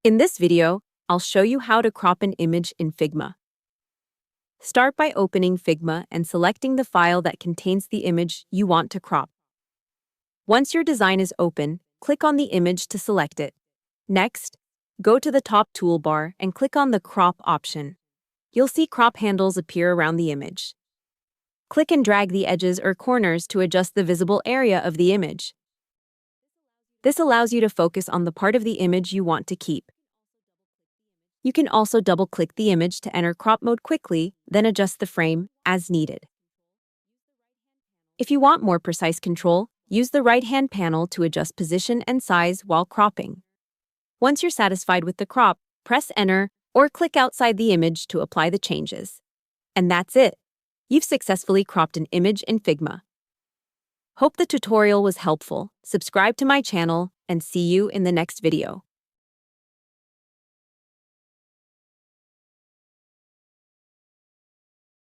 In this video, I'll show you how to crop an image in Figma. Start by opening Figma and selecting the file that contains the image you want to crop. Once your design is open, click on the image to select it. Next, go to the top toolbar and click on the Crop option. You'll see crop handles appear around the image. Click and drag the edges or corners to adjust the visible area of the image. This allows you to focus on the part of the image you want to keep. You can also double-click the image to enter crop mode quickly, then adjust the frame as needed. If you want more precise control, use the right-hand panel to adjust position and size while cropping. Once you're satisfied with the crop, press Enter or click outside the image to apply the changes. And that's it! You've successfully cropped an image in Figma. Hope the tutorial was helpful. Subscribe to my channel and see you in the next video.